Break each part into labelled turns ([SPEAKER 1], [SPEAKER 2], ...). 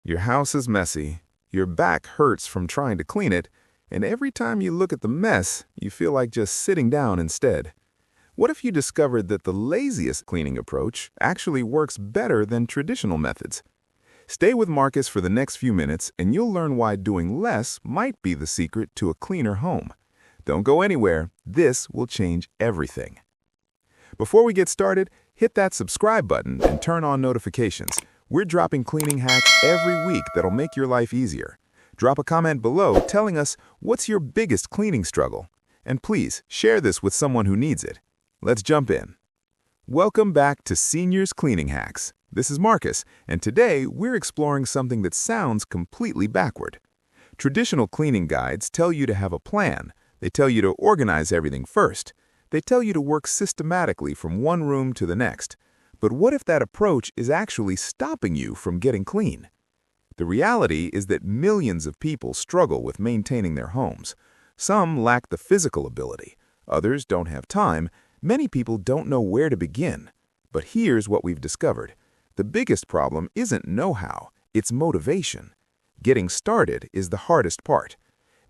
[SPEAKER 1] Your house is messy, your back hurts from trying to clean it, and every time you look at the mess, you feel like just sitting down instead. What if you discovered that the laziest cleaning approach actually works better than traditional methods? Stay with Marcus for the next few minutes, and you'll learn why doing less might be the secret to a cleaner home. Don't go anywhere. This will change everything. Before we get started, hit that subscribe button and turn on notifications. We're dropping cleaning hacks every week that'll make your life easier. Drop a comment below telling us what's your biggest cleaning struggle. And please share this with someone who needs it. Let's jump in. Welcome back to Seniors Cleaning Hacks. This is Marcus, and today we're exploring something that sounds completely backward. Traditional cleaning guides tell you to have a plan. They tell you to organize everything first. They tell you to work systematically from one room to the next. But what if that approach is actually stopping you from getting clean? The reality is that millions of people struggle with maintaining their homes. Some lack the physical ability. Others don't have time. Many people don't know where to begin. But here's what we've discovered. The biggest problem isn't know-how, it's motivation. Getting started is the hardest part.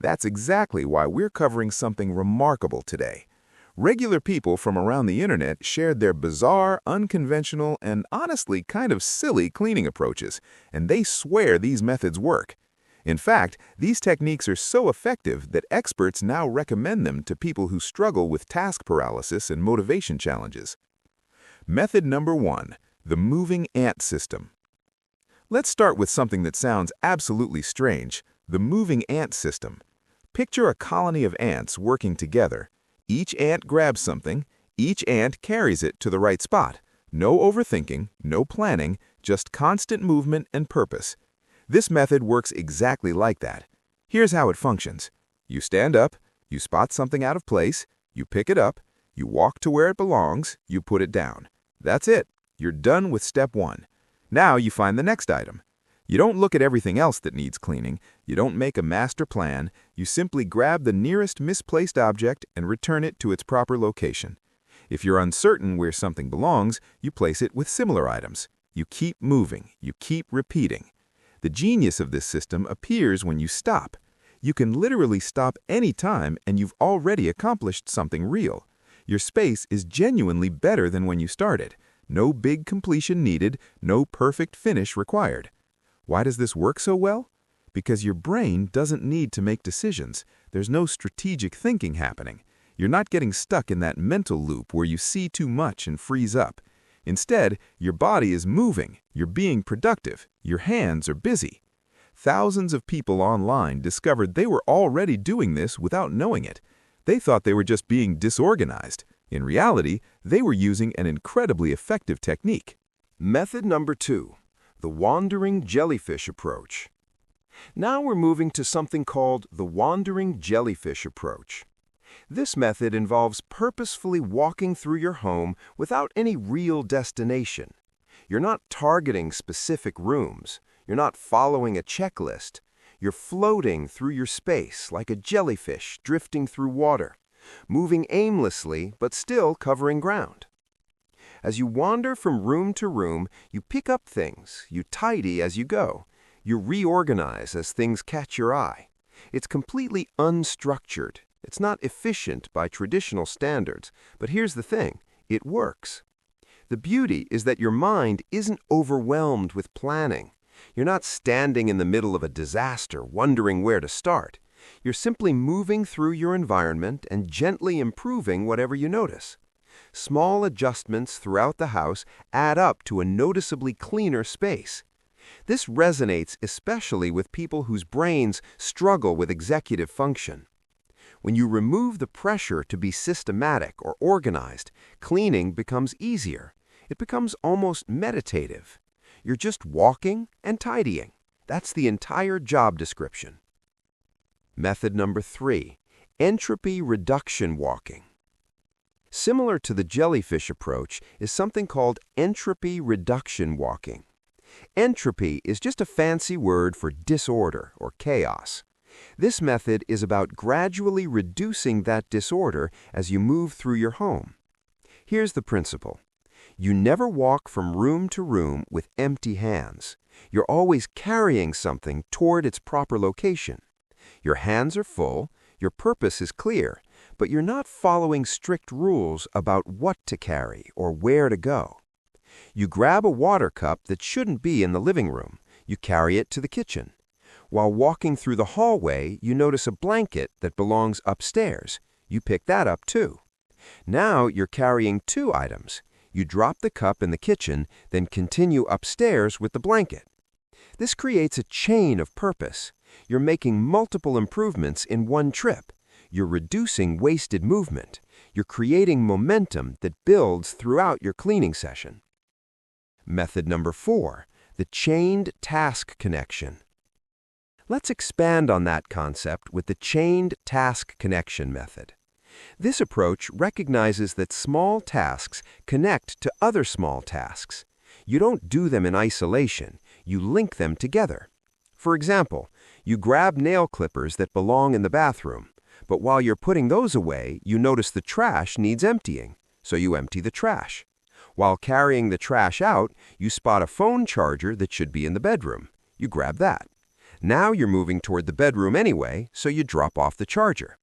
[SPEAKER 1] That's exactly why we're covering something remarkable today. Regular people from around the internet shared their bizarre, unconventional, and honestly kind of silly cleaning approaches, and they swear these methods work. In fact, these techniques are so effective that experts now recommend them to people who struggle with task paralysis and motivation challenges. Method number 1. The moving ant system. Let's start with something that sounds absolutely strange, the moving ant system. Picture a colony of ants working together. Each ant grabs something, each ant carries it to the right spot. No overthinking, no planning, just constant movement and purpose. This method works exactly like that. Here's how it functions. You stand up, you spot something out of place, you pick it up, you walk to where it belongs, you put it down. That's it. You're done with step 1. Now you find the next item. You don't look at everything else that needs cleaning. You don't make a master plan. You simply grab the nearest misplaced object and return it to its proper location. If you're uncertain where something belongs, you place it with similar items. You keep moving. You keep repeating. The genius of this system appears when you stop. You can literally stop any time and you've already accomplished something real. Your space is genuinely better than when you started. No big completion needed, no perfect finish required. Why does this work so well? Because your brain doesn't need to make decisions. There's no strategic thinking happening. You're not getting stuck in that mental loop where you see too much and freeze up. Instead, your body is moving, you're being productive, your hands are busy. Thousands of people online discovered they were already doing this without knowing it. They thought they were just being disorganized. In reality, they were using an incredibly effective technique.
[SPEAKER 2] Method number 2. The wandering jellyfish approach. Now we're moving to something called the wandering jellyfish approach. This method involves purposefully walking through your home without any real destination. You're not targeting specific rooms. You're not following a checklist. You're floating through your space like a jellyfish drifting through water, moving aimlessly but still covering ground. As you wander from room to room, you pick up things, you tidy as you go, you reorganize as things catch your eye. It's completely unstructured. It's not efficient by traditional standards, but here's the thing, it works. The beauty is that your mind isn't overwhelmed with planning. You're not standing in the middle of a disaster wondering where to start. You're simply moving through your environment and gently improving whatever you notice. Small adjustments throughout the house add up to a noticeably cleaner space. This resonates especially with people whose brains struggle with executive function. When you remove the pressure to be systematic or organized, cleaning becomes easier. It becomes almost meditative. You're just walking and tidying. That's the entire job description. Method number 3. Entropy reduction walking. Similar to the jellyfish approach is something called entropy reduction walking. Entropy is just a fancy word for disorder or chaos. This method is about gradually reducing that disorder as you move through your home. Here's the principle. You never walk from room to room with empty hands. You're always carrying something toward its proper location. Your hands are full, your purpose is clear, but you're not following strict rules about what to carry or where to go. You grab a water cup that shouldn't be in the living room. You carry it to the kitchen. While walking through the hallway, you notice a blanket that belongs upstairs. You pick that up too. Now you're carrying two items. You drop the cup in the kitchen, then continue upstairs with the blanket. This creates a chain of purpose. You're making multiple improvements in one trip. You're reducing wasted movement. You're creating momentum that builds throughout your cleaning session. Method number 4, the chained task connection. Let's expand on that concept with the chained task connection method. This approach recognizes that small tasks connect to other small tasks. You don't do them in isolation, you link them together. For example, you grab nail clippers that belong in the bathroom, but while you're putting those away, you notice the trash needs emptying, so you empty the trash. While carrying the trash out, you spot a phone charger that should be in the bedroom. You grab that. Now you're moving toward the bedroom anyway, so you drop off the charger.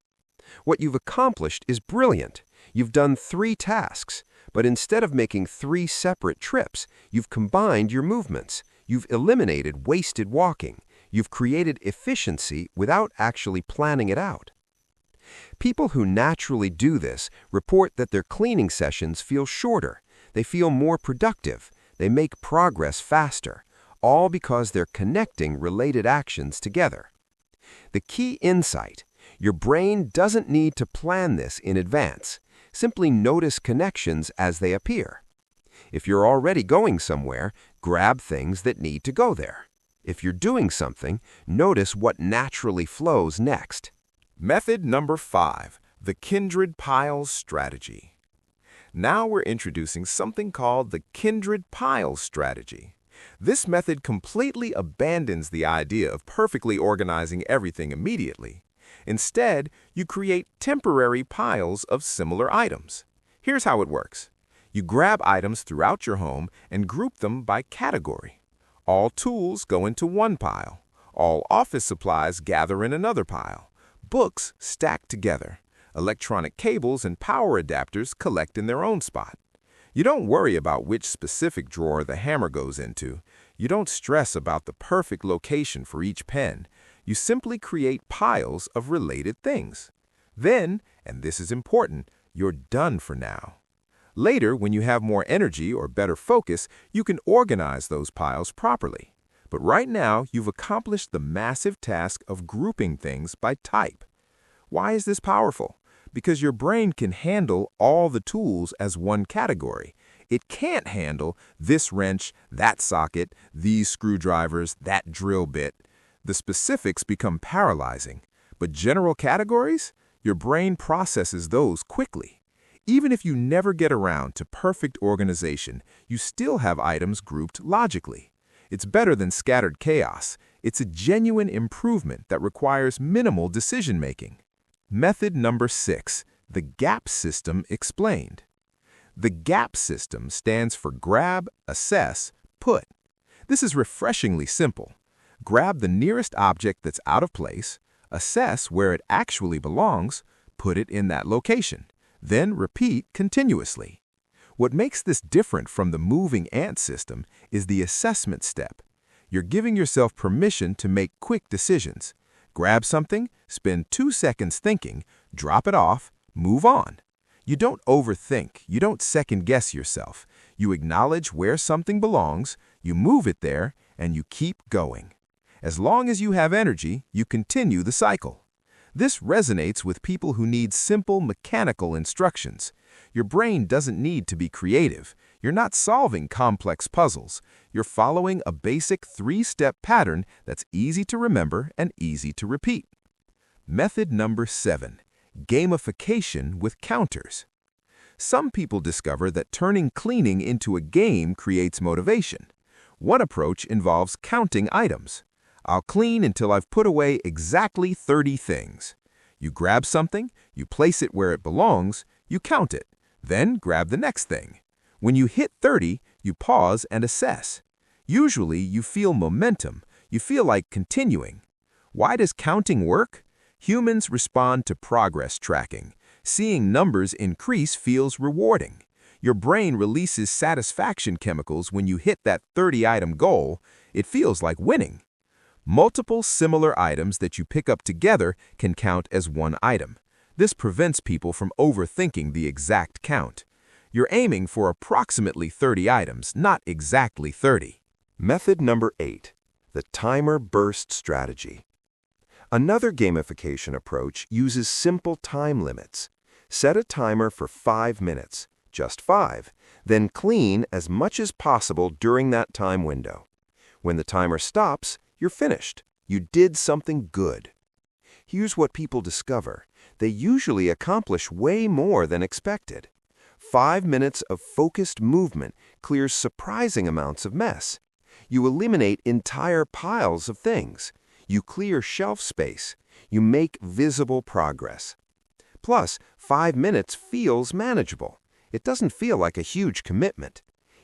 [SPEAKER 2] What you've accomplished is brilliant. You've done 3 tasks, but instead of making 3 separate trips, you've combined your movements. You've eliminated wasted walking. You've created efficiency without actually planning it out. People who naturally do this report that their cleaning sessions feel shorter. They feel more productive. They make progress faster, all because they're connecting related actions together. The key insight: your brain doesn't need to plan this in advance. Simply notice connections as they appear. If you're already going somewhere, grab things that need to go there. If you're doing something, notice what naturally flows next.
[SPEAKER 1] Method number 5, the kindred piles strategy. Now we're introducing something called the kindred piles strategy. This method completely abandons the idea of perfectly organizing everything immediately. Instead, you create temporary piles of similar items. Here's how it works. You grab items throughout your home and group them by category. All tools go into one pile. All office supplies gather in another pile. Books stack together. Electronic cables and power adapters collect in their own spot. You don't worry about which specific drawer the hammer goes into. You don't stress about the perfect location for each pen. You simply create piles of related things. Then, and this is important, you're done for now. Later, when you have more energy or better focus, you can organize those piles properly. But right now, you've accomplished the massive task of grouping things by type. Why is this powerful? Because your brain can handle all the tools as one category. It can't handle this wrench, that socket, these screwdrivers, that drill bit. The specifics become paralyzing. But general categories? Your brain processes those quickly. Even if you never get around to perfect organization, you still have items grouped logically. It's better than scattered chaos. It's a genuine improvement that requires minimal decision-making. Method number 6, the GAP system explained. The GAP system stands for grab, assess, put. This is refreshingly simple. Grab the nearest object that's out of place, assess where it actually belongs, put it in that location, then repeat continuously. What makes this different from the moving ant system is the assessment step. You're giving yourself permission to make quick decisions. Grab something, spend 2 seconds thinking, drop it off, move on. You don't overthink, you don't second-guess yourself. You acknowledge where something belongs, you move it there, and you keep going. As long as you have energy, you continue the cycle. This resonates with people who need simple mechanical instructions. Your brain doesn't need to be creative. You're not solving complex puzzles. You're following a basic 3-step pattern that's easy to remember and easy to repeat. Method number 7, gamification with counters. Some people discover that turning cleaning into a game creates motivation. One approach involves counting items. I'll clean until I've put away exactly 30 things. You grab something, you place it where it belongs, you count it, then grab the next thing. When you hit 30, you pause and assess.
[SPEAKER 2] Usually, you feel momentum. You feel like continuing. Why does counting work? Humans respond to progress tracking. Seeing numbers increase feels rewarding. Your brain releases satisfaction chemicals when you hit that 30-item goal. It feels like winning. Multiple similar items that you pick up together can count as one item. This prevents people from overthinking the exact count. You're aiming for approximately 30 items, not exactly 30.
[SPEAKER 3] Method number 8, the timer burst strategy. Another gamification approach uses simple time limits. Set a timer for 5 minutes, just 5, then clean as much as possible during that time window. When the timer stops, you're finished. You did something good. Here's what people discover. They usually accomplish way more than expected. 5 minutes of focused movement clears surprising amounts of mess. You eliminate entire piles of things. You clear shelf space. You make visible progress. Plus, 5 minutes feels manageable. It doesn't feel like a huge commitment.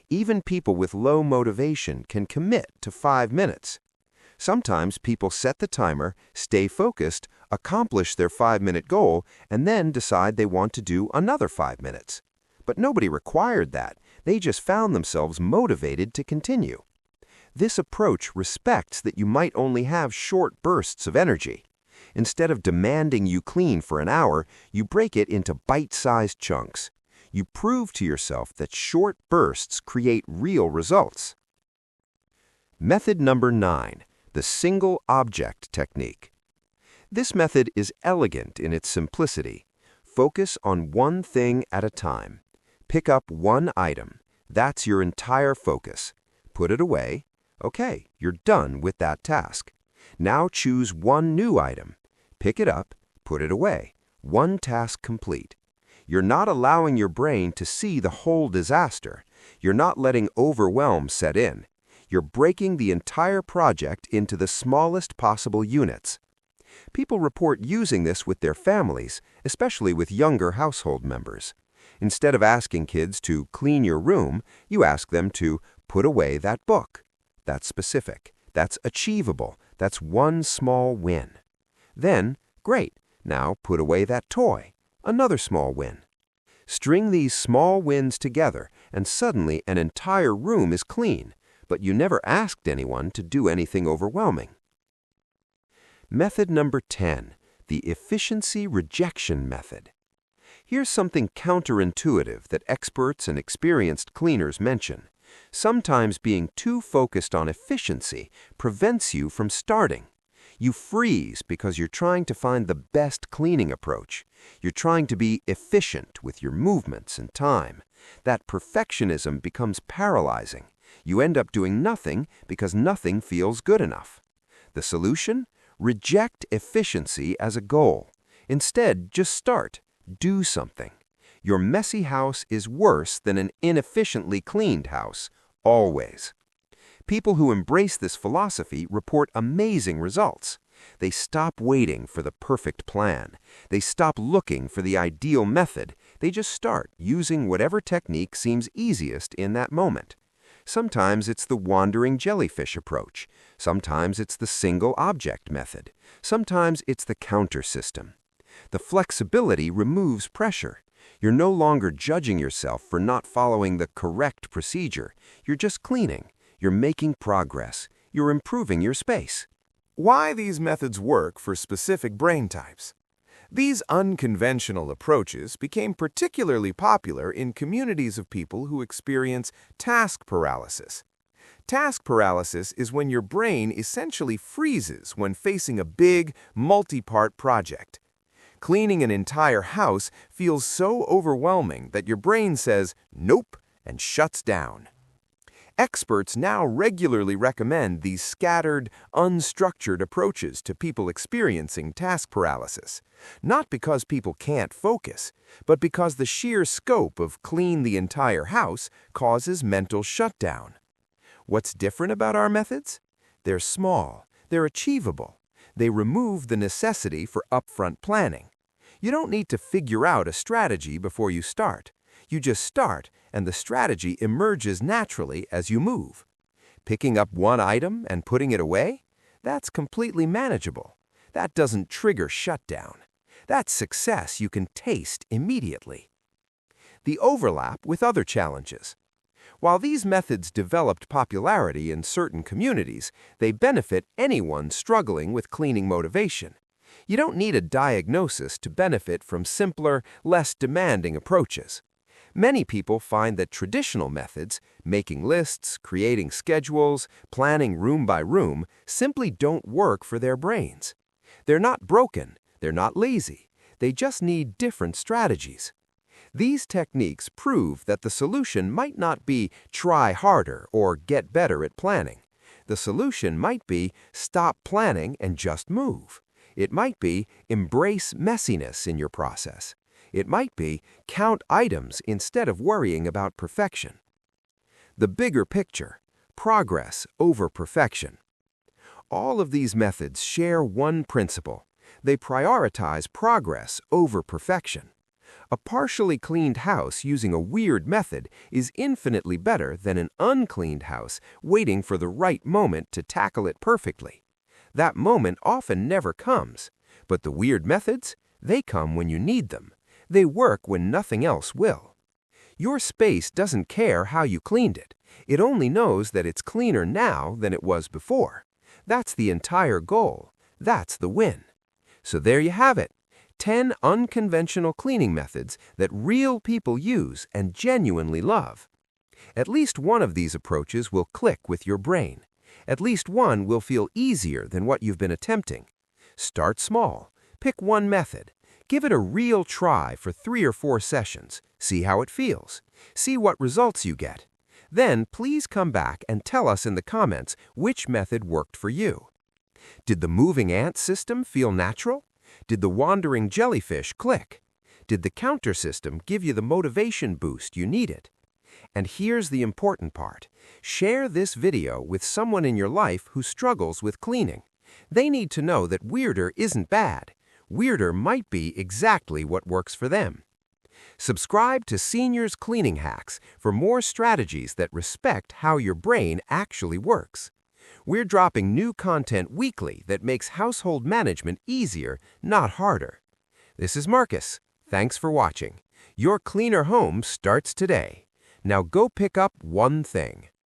[SPEAKER 3] Even people with low motivation can commit to 5 minutes. Sometimes people set the timer, stay focused, accomplish their 5-minute goal, and then decide they want to do another 5 minutes. But nobody required that. They just found themselves motivated to continue. This approach respects that you might only have short bursts of energy. Instead of demanding you clean for an hour, you break it into bite-sized chunks. You prove to yourself that short bursts create real results. Method number 9, the single object technique. This method is elegant in its simplicity. Focus on one thing at a time. Pick up one item. That's your entire focus. Put it away. Okay, you're done with that task. Now choose one new item. Pick it up, put it away. One task complete. You're not allowing your brain to see the whole disaster. You're not letting overwhelm set in. You're breaking the entire project into the smallest possible units. People report using this with their families, especially with younger household members. Instead of asking kids to clean your room, you ask them to put away that book. That's specific. That's achievable. That's one small win. Then, great, now put away that toy. Another small win. String these small wins together, and suddenly an entire room is clean, but you never asked anyone to do anything overwhelming. Method number 10, the efficiency rejection method. Here's something counterintuitive that experts and experienced cleaners mention. Sometimes being too focused on efficiency prevents you from starting. You freeze because you're trying to find the best cleaning approach. You're trying to be efficient with your movements and time. That perfectionism becomes paralyzing. You end up doing nothing because nothing feels good enough. The solution? Reject efficiency as a goal. Instead, just start. Do something. Your messy house is worse than an inefficiently cleaned house, always. People who embrace this philosophy report amazing results. They stop waiting for the perfect plan. They stop looking for the ideal method. They just start using whatever technique seems easiest in that moment. Sometimes it's the wandering jellyfish approach. Sometimes it's the single object method. Sometimes it's the counter system. The flexibility removes pressure. You're no longer judging yourself for not following the correct procedure. You're just cleaning. You're making progress. You're improving your space.
[SPEAKER 1] Why these methods work for specific brain types. These unconventional approaches became particularly popular in communities of people who experience task paralysis. Task paralysis is when your brain essentially freezes when facing a big, multi-part project. Cleaning an entire house feels so overwhelming that your brain says, nope, and shuts down. Experts now regularly recommend these scattered, unstructured approaches to people experiencing task paralysis, not because people can't focus, but because the sheer scope of clean the entire house causes mental shutdown. What's different about our methods? They're small, they're achievable. They remove the necessity for upfront planning. You don't need to figure out a strategy before you start. You just start, and the strategy emerges naturally as you move.
[SPEAKER 3] Picking up one item and putting it away? That's completely manageable. That doesn't trigger shutdown. That's success you can taste immediately. The overlap with other challenges. While these methods developed popularity in certain communities, they benefit anyone struggling with cleaning motivation. You don't need a diagnosis to benefit from simpler, less demanding approaches. Many people find that traditional methods, making lists, creating schedules, planning room by room, simply don't work for their brains. They're not broken, they're not lazy, they just need different strategies. These techniques prove that the solution might not be try harder or get better at planning. The solution might be stop planning and just move. It might be embrace messiness in your process. It might be count items instead of worrying about perfection. The bigger picture, progress over perfection. All of these methods share one principle. They prioritize progress over perfection. A partially cleaned house using a weird method is infinitely better than an uncleaned house waiting for the right moment to tackle it perfectly. That moment often never comes, but the weird methods, they come when you need them. They work when nothing else will. Your space doesn't care how you cleaned it. It only knows that it's cleaner now than it was before. That's the entire goal. That's the win. So there you have it. 10 unconventional cleaning methods that real people use and genuinely love. At least one of these approaches will click with your brain. At least one will feel easier than what you've been attempting. Start small. Pick one method. Give it a real try for 3 or 4 sessions. See how it feels. See what results you get. Then please come back and tell us in the comments which method worked for you. Did the moving ant system feel natural? Did the wandering jellyfish click? Did the counter system give you the motivation boost you needed? And here's the important part. Share this video with someone in your life who struggles with cleaning. They need to know that weirder isn't bad. Weirder might be exactly what works for them. Subscribe to Seniors Cleaning Hacks for more strategies that respect how your brain actually works. We're dropping new content weekly that makes household management easier, not harder. This is Marcus. Thanks for watching. Your cleaner home starts today. Now go pick up one thing.